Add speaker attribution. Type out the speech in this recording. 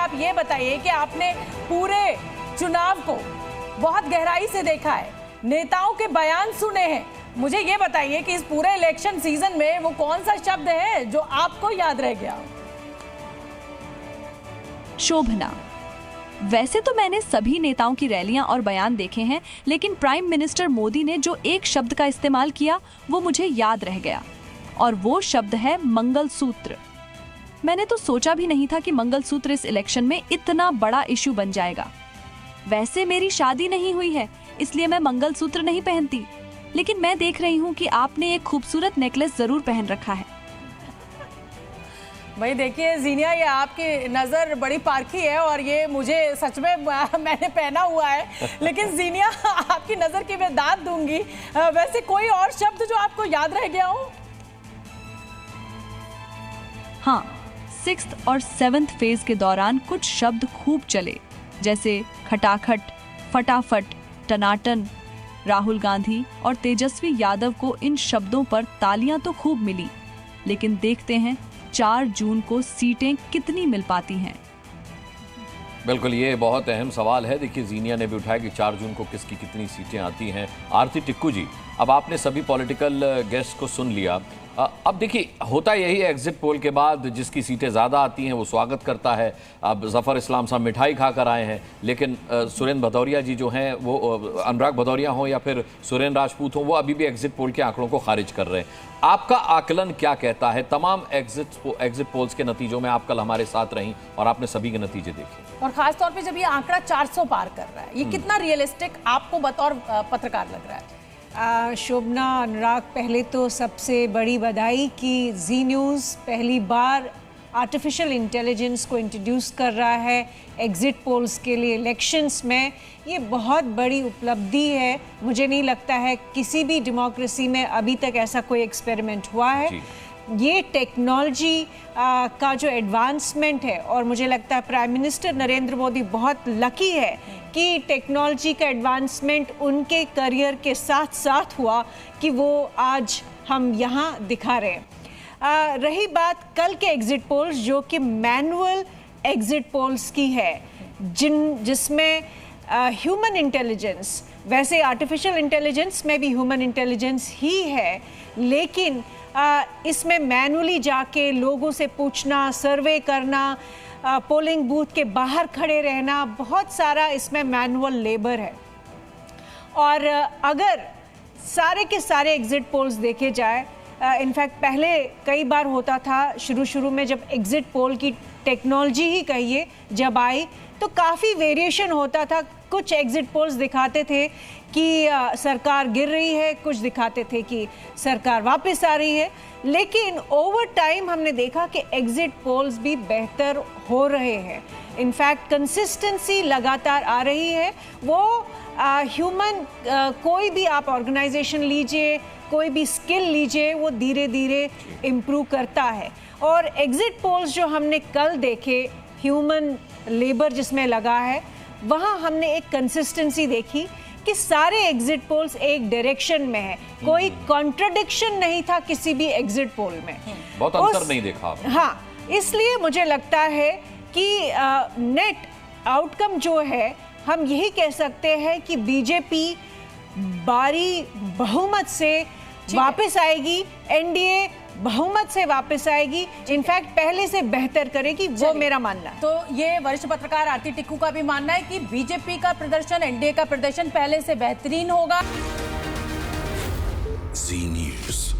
Speaker 1: आप ये बताइए कि आपने पूरे चुनाव को बहुत गहराई से देखा है, नेताओं के बयान सुने हैं, मुझे ये बताइए कि इस पूरे इलेक्शन सीजन में वो कौन सा शब्द है जो आपको याद रह गया?
Speaker 2: शोभना। वैसे तो मैंने सभी नेताओं की रैलियां और बयान देखे हैं, लेकिन प्राइम मिनिस्टर मोदी ने जो एक शब्द का इस्तेमाल किया वो मुझे याद रह गया, और वो शब्द है मंगलसूत्र। मैंने तो सोचा भी नहीं था कि मंगलसूत्र इस इलेक्शन में इतना बड़ा इशू बन जाएगा। वैसे मेरी शादी नहीं हुई है, इसलिए मैं मंगलसूत्र नहीं पहनती, लेकिन मैं देख रही हूँ कि आपने एक खूबसूरत नेकलेस जरूर पहन रखा है।
Speaker 1: भाई देखिए जीनिया, ये आपकी नज़र बड़ी पारखी है और ये मुझे सच में मैंने पहना हुआ है, लेकिन जीनिया आपकी नज़र की मैं दाद दूंगी। वैसे कोई और शब्द जो आपको याद रह गया हो?
Speaker 2: हाँ, 6th और 7th फेज के दौरान कुछ शब्द खूब चले, जैसे खटाखट, फटाफट, टनाटन। राहुल गांधी और तेजस्वी यादव को इन शब्दों पर तालियां तो खूब मिली, लेकिन देखते हैं 4 जून को सीटें कितनी मिल पाती हैं।
Speaker 3: बिल्कुल, ये बहुत अहम सवाल है। देखिए जीनिया ने भी उठाया कि 4 जून को किसकी कितनी सीटें आती हैं। आरती टिक्कू जी, अब आपने सभी पॉलिटिकल गेस्ट को सुन लिया। अब देखिए होता यही है, एग्जिट पोल के बाद जिसकी सीटें ज़्यादा आती हैं वो स्वागत करता है। अब ज़फ़र इस्लाम साहब मिठाई खा कर आए हैं, लेकिन सुरेंद्र भदौरिया जी जो हैं वो, अनुराग भदौरिया हों या फिर सुरेंद्र राजपूत हों, वो अभी भी एग्जिट पोल के आंकड़ों को खारिज कर रहे हैं। आपका आकलन क्या कहता है? तमाम एग्जिट पोल्स के नतीजों में आप कल हमारे साथ रहीं और आपने सभी के नतीजे देखे,
Speaker 1: और खासतौर पे जब ये आंकड़ा 400 पार कर रहा है, ये कितना रियलिस्टिक आपको बतौर पत्रकार लग रहा है?
Speaker 4: शोभना, अनुराग, पहले तो सबसे बड़ी बधाई कि जी न्यूज़ पहली बार आर्टिफिशियल इंटेलिजेंस को इंट्रोड्यूस कर रहा है एग्जिट पोल्स के लिए इलेक्शंस में। ये बहुत बड़ी उपलब्धि है। मुझे नहीं लगता है किसी भी डेमोक्रेसी में अभी तक ऐसा कोई एक्सपेरिमेंट हुआ है। ये टेक्नोलॉजी का जो एडवांसमेंट है, और मुझे लगता है प्राइम मिनिस्टर नरेंद्र मोदी बहुत लकी है कि टेक्नोलॉजी का एडवांसमेंट उनके करियर के साथ साथ हुआ कि वो आज हम यहाँ दिखा रहे हैं। रही बात कल के एग्जिट पोल्स, जो कि मैनुअल एग्जिट पोल्स की है, जिसमें ह्यूमन इंटेलिजेंस, वैसे आर्टिफिशियल इंटेलिजेंस में भी ह्यूमन इंटेलिजेंस ही है, लेकिन इसमें मैनुअली जाके लोगों से पूछना, सर्वे करना, पोलिंग बूथ के बाहर खड़े रहना, बहुत सारा इसमें मैनुअल लेबर है। और अगर सारे के सारे एग्जिट पोल्स देखे जाए, इनफैक्ट पहले कई बार होता था, शुरू में जब एग्जिट पोल की टेक्नोलॉजी ही कहिए जब आई, तो काफ़ी वेरिएशन होता था। कुछ एग्जिट पोल्स दिखाते थे कि सरकार गिर रही है, कुछ दिखाते थे कि सरकार वापस आ रही है, लेकिन ओवर टाइम हमने देखा कि एग्जिट पोल्स भी बेहतर हो रहे हैं। इनफैक्ट कंसिस्टेंसी लगातार आ रही है। वो ह्यूमन कोई भी आप ऑर्गेनाइजेशन लीजिए, कोई भी स्किल लीजिए, वो धीरे धीरे इम्प्रूव करता है। और एग्जिट पोल्स जो हमने कल देखे, ह्यूमन लेबर जिसमें लगा है, वहाँ हमने एक कंसिस्टेंसी देखी कि सारे एग्जिट पोल्स एक डायरेक्शन में है। कोई कॉन्ट्रडिक्शन नहीं था किसी भी एग्जिट पोल में,
Speaker 3: बहुत अंतर नहीं देखा।
Speaker 4: हाँ, इसलिए मुझे लगता है कि नेट आउटकम जो है, हम यही कह सकते हैं कि बीजेपी भारी बहुमत से वापस आएगी, एनडीए बहुमत से वापस आएगी, इनफैक्ट पहले से बेहतर करेगी, वो मेरा मानना है।
Speaker 1: तो ये वरिष्ठ पत्रकार आरती टिक्कू का भी मानना है कि बीजेपी का प्रदर्शन, एनडीए का प्रदर्शन पहले से बेहतरीन होगा।
Speaker 5: जी न्यूज़।